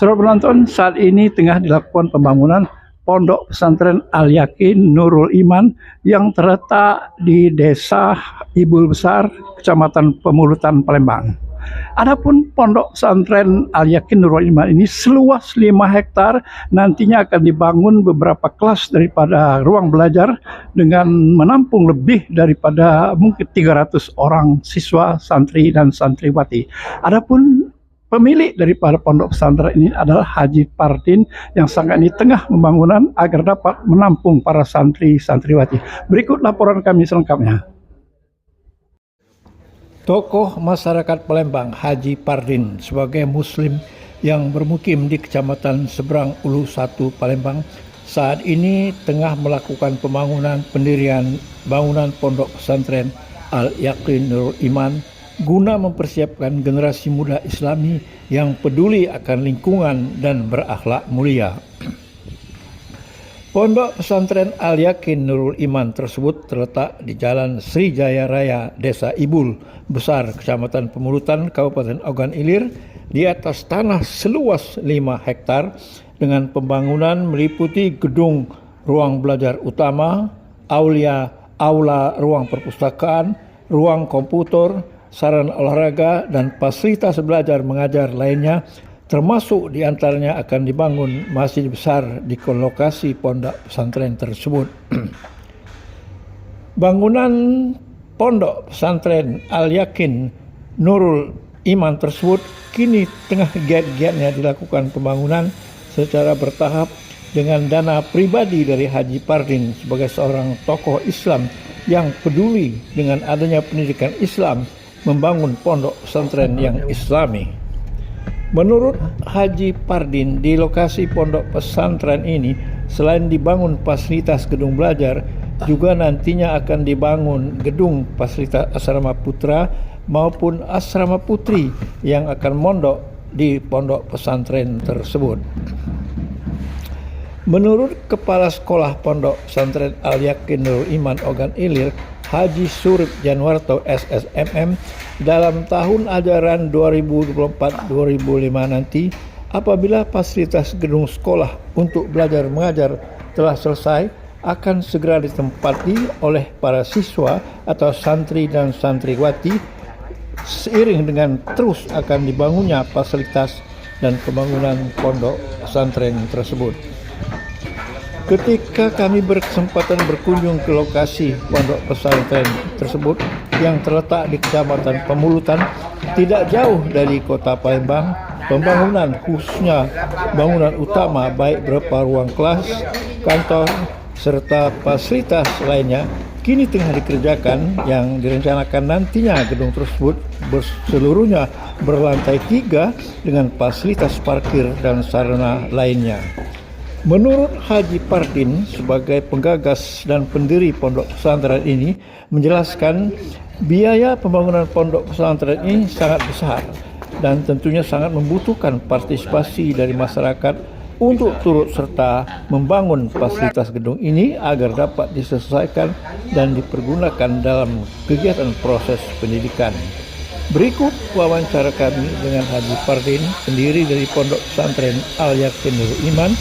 Saudara penonton, saat ini tengah dilakukan pembangunan Pondok Pesantren Al-Yakin Nurul Iman yang terletak di Desa Ibul Besar, Kecamatan Pemulutan, Palembang. Adapun Pondok Pesantren Al-Yakin Nurul Iman ini seluas 5 hektar, nantinya akan dibangun beberapa kelas daripada ruang belajar dengan menampung lebih daripada mungkin 300 orang siswa, santri dan santriwati. Adapun pemilik daripada pondok pesantren ini adalah Haji Pardin yang sangat ini tengah pembangunan agar dapat menampung para santri-santriwati. Berikut laporan kami selengkapnya. Tokoh masyarakat Palembang Haji Pardin sebagai muslim yang bermukim di Kecamatan Seberang Ulu 1 Palembang saat ini tengah melakukan pembangunan pendirian bangunan pondok pesantren Al-Yakin Nurul Iman guna mempersiapkan generasi muda Islami yang peduli akan lingkungan dan berakhlak mulia. Pondok pesantren Al-Yakin Nurul Iman tersebut terletak di Jalan Srijaya Raya, Desa Ibul Besar, Kecamatan Pemulutan, Kabupaten Ogan Ilir, di atas tanah seluas 5 hektar dengan pembangunan meliputi gedung ruang belajar utama, aula ruang perpustakaan, ruang komputer, sarana olahraga, dan fasilitas belajar mengajar lainnya, termasuk diantaranya akan dibangun masjid besar di lokasi pondok pesantren tersebut. Bangunan pondok pesantren Al-Yakin Nurul Iman tersebut kini tengah giat-giatnya dilakukan pembangunan secara bertahap dengan dana pribadi dari Haji Pardin sebagai seorang tokoh Islam yang peduli dengan adanya pendidikan Islam, membangun pondok pesantren yang islami. Menurut Haji Pardin, di lokasi pondok pesantren ini selain dibangun fasilitas gedung belajar, juga nantinya akan dibangun gedung fasilitas asrama putra maupun asrama putri yang akan mondok di pondok pesantren tersebut. Menurut Kepala Sekolah Pondok Pesantren Al-Yakin Nurul Iman Ogan Ilir, Haji Surip Janwarto SSMM, dalam tahun ajaran 2024-2005 nanti, apabila fasilitas gedung sekolah untuk belajar mengajar telah selesai, akan segera ditempati oleh para siswa atau santri dan santriwati seiring dengan terus akan dibangunnya fasilitas dan pembangunan pondok pesantren tersebut. Ketika kami berkesempatan berkunjung ke lokasi pondok pesantren tersebut yang terletak di Kecamatan Pemulutan, tidak jauh dari kota Palembang, pembangunan khususnya bangunan utama baik berupa ruang kelas, kantor, serta fasilitas lainnya kini tengah dikerjakan, yang direncanakan nantinya gedung tersebut seluruhnya berlantai 3 dengan fasilitas parkir dan sarana lainnya. Menurut Haji Pardin sebagai penggagas dan pendiri pondok pesantren ini menjelaskan biaya pembangunan pondok pesantren ini sangat besar dan tentunya sangat membutuhkan partisipasi dari masyarakat untuk turut serta membangun fasilitas gedung ini agar dapat diselesaikan dan dipergunakan dalam kegiatan proses pendidikan. Berikut wawancara kami dengan Haji Pardin, pendiri dari pondok pesantren Al-Yakin Nurul Iman,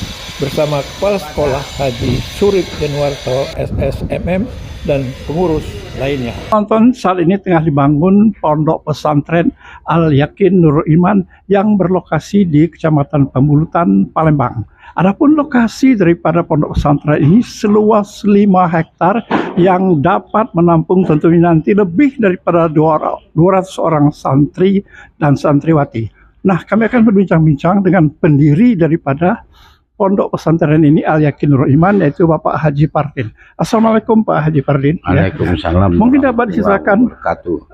bersama Kepala Sekolah Haji Surip Janwarto SSMM dan pengurus lainnya. Tonton, saat ini tengah dibangun Pondok Pesantren Al-Yakin Nurul Iman yang berlokasi di Kecamatan Pemulutan, Palembang. Adapun lokasi daripada pondok pesantren ini seluas 5 hektar yang dapat menampung tentunya nanti lebih daripada 200 orang santri dan santriwati. Nah, kami akan berbincang-bincang dengan pendiri daripada pondok pesantren ini Al-Yakin Nurul Iman, yaitu Bapak Haji Pardin. Assalamualaikum Pak Haji Pardin. Waalaikumsalam. Mungkin dapat diceritakan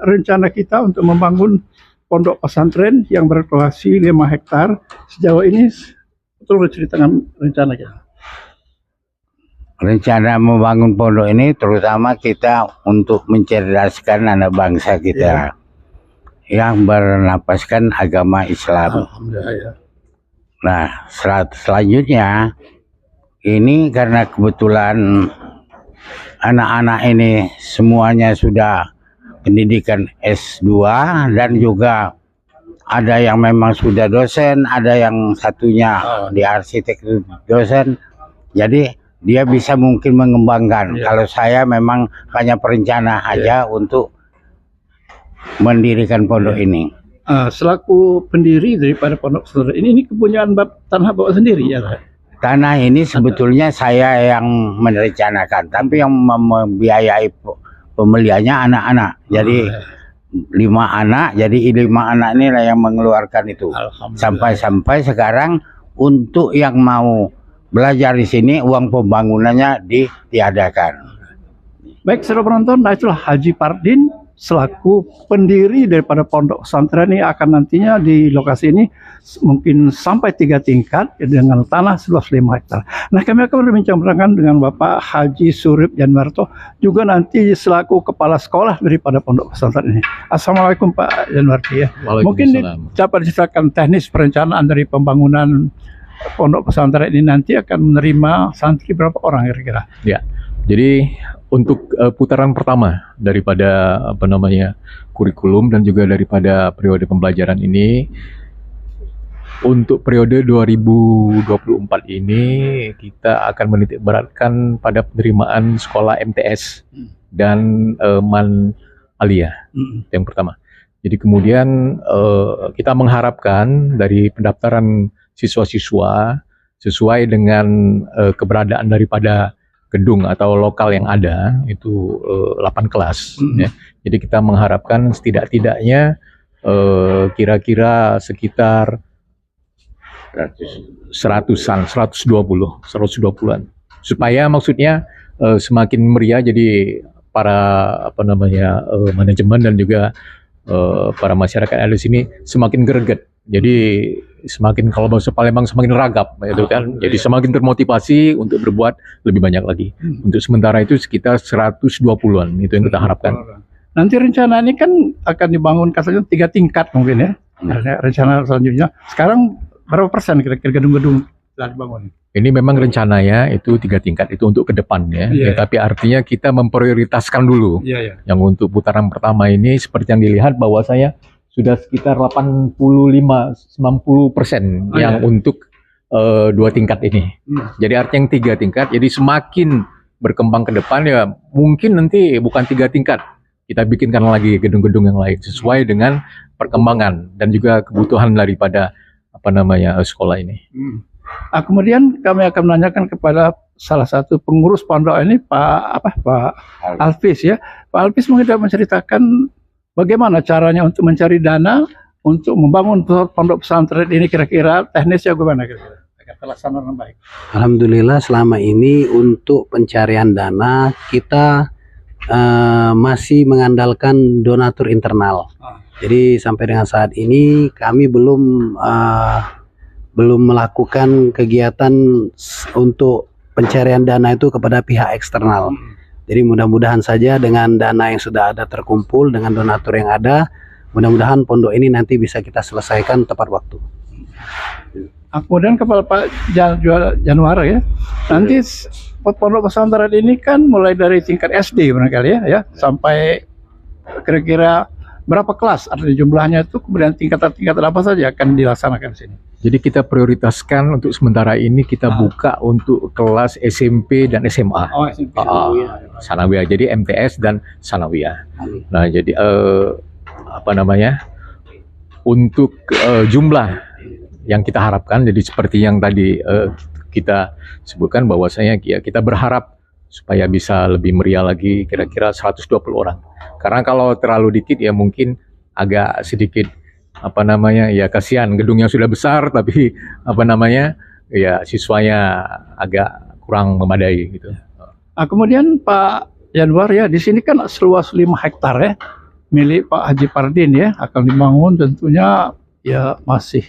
rencana kita untuk membangun pondok pesantren yang berlokasi 5 hektar sejauh ini. Betul ceritakan rencana kita. Rencana membangun pondok ini terutama kita untuk mencerdaskan anak bangsa kita yang bernapaskan agama Islam. Alhamdulillah, ya. Nah, selanjutnya ini karena kebetulan anak-anak ini semuanya sudah pendidikan S2 dan juga ada yang memang sudah dosen, ada yang satunya di arsitek dosen. Jadi dia bisa mungkin mengembangkan. Kalau saya memang hanya perencana aja untuk mendirikan pondok ini. Selaku pendiri daripada pondok pesantren ini kepunyaan tanah Bapak sendiri ya? Tanah ini sebetulnya saya yang merencanakan, tapi yang membiayai pembeliannya anak-anak. Jadi 5 anak, jadi 5 anak inilah yang mengeluarkan itu. Sampai sekarang untuk yang mau belajar di sini uang pembangunannya ditiadakan. Baik, saudara penonton, nah itulah Haji Pardin selaku pendiri daripada pondok pesantren ini akan nantinya di lokasi ini mungkin sampai 3 tingkat dengan tanah seluas 5 hektar. Nah, kami akan berbincang-bincang dengan Bapak Haji Surip Janwarto, juga nanti selaku kepala sekolah daripada pondok pesantren ini. Assalamualaikum Pak Janwarto ya. Mungkin dapat diceritakan teknis perencanaan dari pembangunan pondok pesantren ini nanti akan menerima santri berapa orang kira-kira? Ya, jadi untuk putaran pertama daripada kurikulum dan juga daripada periode pembelajaran ini, untuk periode 2024 ini kita akan menitik beratkan pada penerimaan sekolah MTS dan Man Aliyah yang pertama. Jadi kemudian kita mengharapkan dari pendaftaran siswa-siswa sesuai dengan keberadaan daripada gedung atau lokal yang ada itu 8 kelas. Ya. Jadi kita mengharapkan setidak-tidaknya kira-kira sekitar 120-an supaya maksudnya semakin meriah, jadi para manajemen dan juga para masyarakat yang ada di sini semakin greget. Jadi semakin, kalau bahasa Palembang, semakin ragap gitu kan. Jadi semakin termotivasi untuk berbuat lebih banyak lagi. Untuk sementara itu sekitar 120-an itu yang kita harapkan. Nanti rencana ini kan akan dibangun katanya 3 tingkat mungkin ya. Rencana selanjutnya. Sekarang berapa persen kira-kira gedung-gedung telah dibangun? Ini memang rencananya itu 3 tingkat itu untuk ke depan ya. Tapi artinya kita memprioritaskan dulu. Yang untuk putaran pertama ini seperti yang dilihat bahwa saya sudah sekitar 85-90% yang untuk 2 tingkat ini. Jadi artinya yang 3 tingkat. Jadi semakin berkembang ke depan ya mungkin nanti bukan 3 tingkat. Kita bikinkan lagi gedung-gedung yang lain sesuai dengan perkembangan dan juga kebutuhan daripada sekolah ini. Kemudian kami akan menanyakan kepada salah satu pengurus pondok ini, Pak Alvis ya. Pak Alvis mungkin dapat menceritakan bagaimana caranya untuk mencari dana untuk membangun pondok pesantren ini, kira-kira teknisnya bagaimana kira-kira agar terlaksana dengan baik? Alhamdulillah selama ini untuk pencarian dana kita masih mengandalkan donatur internal. Jadi sampai dengan saat ini kami belum melakukan kegiatan untuk pencarian dana itu kepada pihak eksternal. Jadi mudah-mudahan saja dengan dana yang sudah ada terkumpul, dengan donatur yang ada, mudah-mudahan pondok ini nanti bisa kita selesaikan tepat waktu. Kemudian kepala Pak Januara ya, nanti pondok pesantren ini kan mulai dari tingkat SD barangkali ya, sampai kira-kira berapa kelas, artinya jumlahnya itu, kemudian tingkatan-tingkatan apa saja akan dilaksanakan di sini? Jadi kita prioritaskan untuk sementara ini kita buka untuk kelas SMP dan SMA. SMP. Sanawiyah. Jadi MTS dan Sanawiyah. Nah, jadi untuk jumlah yang kita harapkan, jadi seperti yang tadi kita sebutkan bahwasanya ya kita berharap supaya bisa lebih meriah lagi, kira-kira 120 orang. Karena kalau terlalu dikit ya mungkin agak sedikit ya kasihan, gedungnya sudah besar tapi ya siswanya agak kurang memadai gitu. Kemudian Pak Januar ya, di sini kan seluas 5 hektar ya milik Pak Haji Pardin ya, akan dibangun tentunya ya masih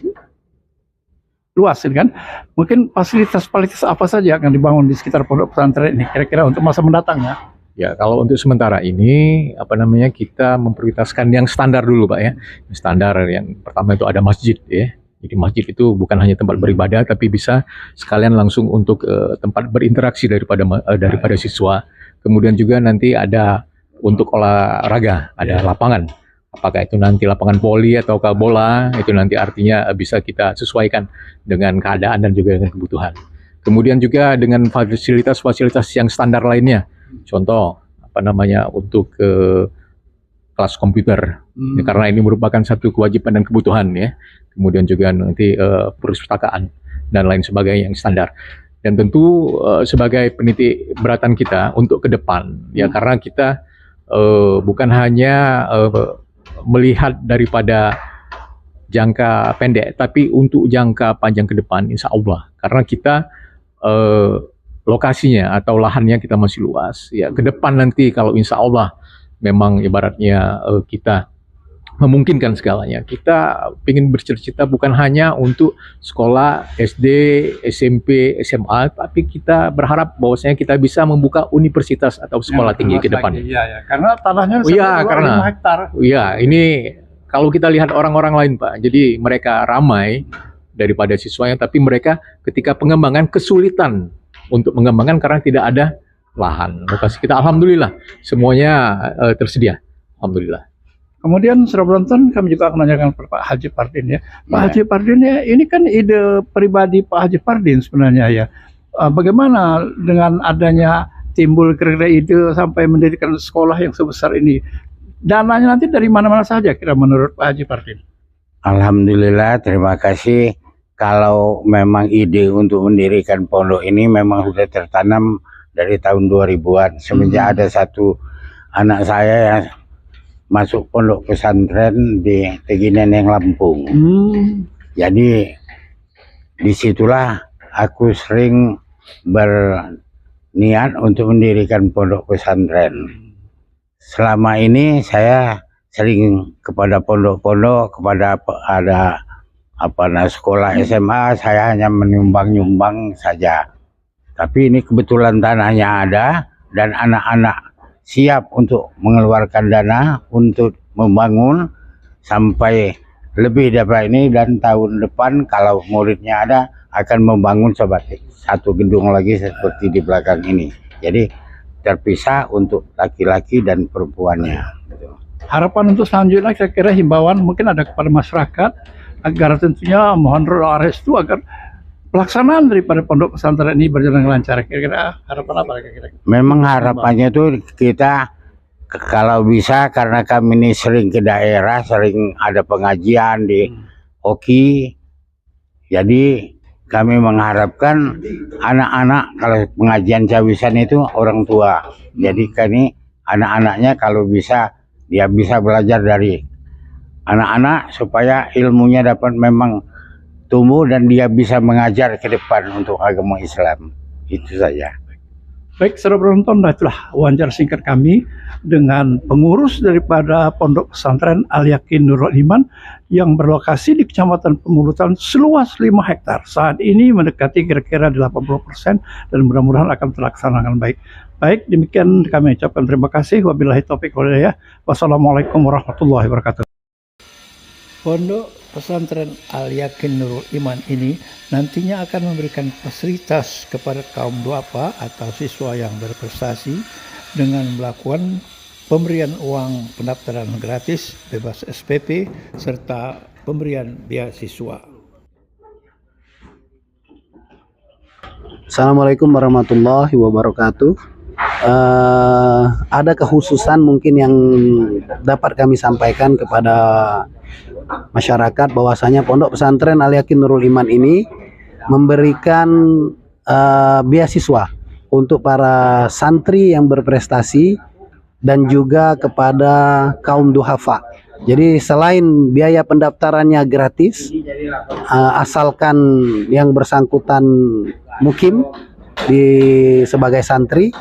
luas kan. Mungkin fasilitas-fasilitas apa saja akan dibangun di sekitar pondok pesantren ini kira-kira untuk masa mendatangnya? Ya, kalau untuk sementara ini kita memprioritaskan yang standar dulu Pak ya. Standar yang pertama itu ada masjid ya. Jadi masjid itu bukan hanya tempat beribadah tapi bisa sekalian langsung untuk tempat berinteraksi daripada siswa. Kemudian juga nanti ada untuk olahraga, ada lapangan. Apakah itu nanti lapangan voli ataukah bola, itu nanti artinya bisa kita sesuaikan dengan keadaan dan juga dengan kebutuhan. Kemudian juga dengan fasilitas-fasilitas yang standar lainnya. Contoh, untuk kelas komputer. Ya, karena ini merupakan satu kewajiban dan kebutuhan ya. Kemudian juga nanti perpustakaan dan lain sebagainya yang standar. Dan tentu sebagai penitik beratan kita untuk ke depan ya, karena kita bukan hanya melihat daripada jangka pendek, tapi untuk jangka panjang ke depan insya Allah, karena kita lokasinya atau lahannya kita masih luas ya. Ke depan nanti kalau insya Allah memang ibaratnya kita memungkinkan segalanya, kita ingin bercita-cita bukan hanya untuk sekolah SD, SMP, SMA, tapi kita berharap bahwasanya kita bisa membuka universitas atau sekolah tinggi ke depan. Iya, ya. Karena tanahnya karena 5 hektar. Iya, ini kalau kita lihat orang-orang lain Pak, jadi mereka ramai daripada siswanya, tapi mereka ketika pengembangan kesulitan untuk mengembangkan karena tidak ada lahan. Lokasi kita alhamdulillah semuanya tersedia, alhamdulillah. Kemudian setelah penonton kami juga akan menanyakan kepada Pak Haji Pardin ya. Pak Haji Pardin ya, ini kan ide pribadi Pak Haji Pardin sebenarnya ya. Bagaimana dengan adanya timbul kira-kira ide sampai mendirikan sekolah yang sebesar ini? Dananya nanti dari mana-mana saja kira menurut Pak Haji Pardin? Alhamdulillah, terima kasih. Kalau memang ide untuk mendirikan pondok ini memang sudah tertanam dari tahun 2000-an. Semenjak ada satu anak saya yang masuk pondok pesantren di Tegineneng, Lampung. Jadi disitulah aku sering berniat untuk mendirikan pondok pesantren. Selama ini saya sering kepada pondok-pondok, kepada sekolah SMA, saya hanya menyumbang-nyumbang saja. Tapi ini kebetulan tanahnya ada dan anak-anak siap untuk mengeluarkan dana untuk membangun sampai lebih dari ini, dan tahun depan kalau muridnya ada akan membangun satu gedung lagi seperti di belakang ini. Jadi terpisah untuk laki-laki dan perempuannya. Harapan untuk selanjutnya kira-kira himbauan mungkin ada kepada masyarakat agar tentunya mohon doa restu agar pelaksanaan daripada pondok pesantren ini berjalan lancar. Kira-kira harapan apa kira-kira? Memang harapannya itu kita kalau bisa, karena kami ini sering ke daerah, sering ada pengajian di Oki. Jadi kami mengharapkan anak-anak kalau pengajian cawisan itu orang tua. Jadi kami anak-anaknya kalau bisa dia bisa belajar dari anak-anak supaya ilmunya dapat memang tumbuh dan dia bisa mengajar ke depan untuk agama Islam. Itu saja. Baik, saudara penonton, itulah wawancara singkat kami dengan pengurus daripada Pondok Pesantren Al-Yakin Nurul Iman yang berlokasi di Kecamatan Pemulutan seluas 5 hektar. Saat ini mendekati kira-kira 80% dan mudah-mudahan akan terlaksana dengan baik. Baik, demikian kami ucapkan terima kasih. Wabillahi taufiq wal hidayah. Wassalamualaikum warahmatullahi wabarakatuh. Pondok Pesantren Al-Yakin Nurul Iman ini nantinya akan memberikan fasilitas kepada kaum duafa atau siswa yang berprestasi dengan melakukan pemberian uang pendaftaran gratis, bebas SPP, serta pemberian beasiswa. Assalamualaikum warahmatullahi wabarakatuh. Ada kekhususan mungkin yang dapat kami sampaikan kepada masyarakat bahwasanya Pondok Pesantren Al-Yakin Nurul Iman ini memberikan beasiswa untuk para santri yang berprestasi dan juga kepada kaum duhafa. Jadi selain biaya pendaftarannya gratis, asalkan yang bersangkutan mukim sebagai santri,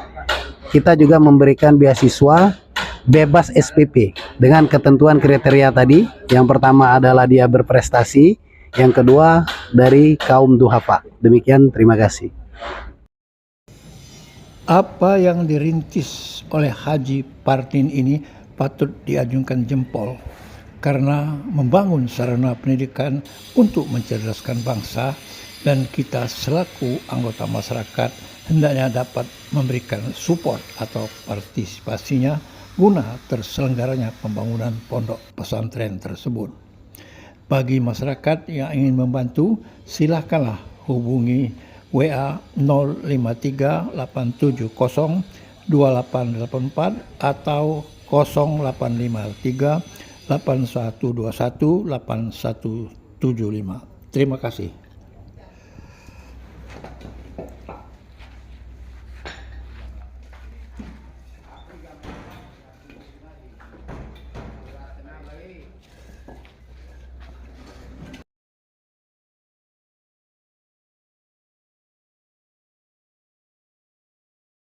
kita juga memberikan beasiswa bebas SPP dengan ketentuan kriteria tadi. Yang pertama adalah dia berprestasi, yang kedua dari kaum duhafa. Demikian, terima kasih. Apa yang dirintis oleh Haji Pardin ini patut diajungkan jempol karena membangun sarana pendidikan untuk mencerdaskan bangsa, dan kita selaku anggota masyarakat hendaknya dapat memberikan support atau partisipasinya guna terselenggaranya pembangunan pondok pesantren tersebut. Bagi masyarakat yang ingin membantu, silakanlah hubungi WA 053-870-2884 atau 0853-8121-8175. Terima kasih.